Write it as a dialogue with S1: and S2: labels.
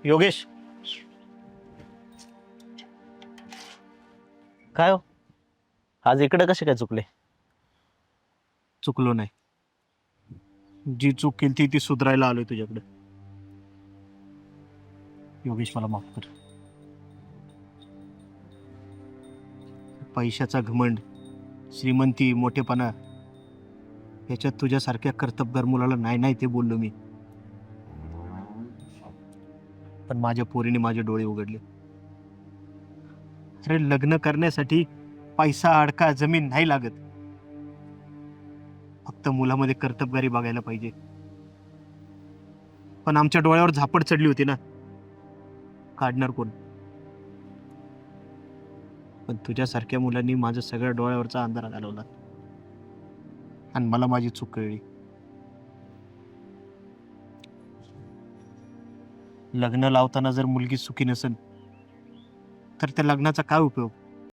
S1: योगेश, काय हो आज इकडे कसे काय चुकले?
S2: चुकलो नाही. जी चूक केली ती सुधारायला आलोय तुझ्याकडे. योगेश, मला माफ कर. पैशाचा घमंड, श्रीमंती, मोठेपणा याच्यात तुझ्यासारख्या कर्तबगार मुलाला नाही नाही ते बोललो मी. पण माझ्या पोरीने माझे डोळे उघडले. अरे, लग्न करण्यासाठी पैसा, अडका, जमीन नाही लागत. फक्त मुलामध्ये कर्तबगारी बघायला पाहिजे. पण आमच्या डोळ्यावर झापड चढली होती ना, काढणार कोण? पण तुझ्यासारख्या मुलांनी माझ्या सगळ्या डोळ्यावरचा अंधारा घालवला आणि मला माझी चूक कळली. लग्न लावताना जर मुलगी सुखी नसेल तर त्या लग्नाचा काय उपयोग?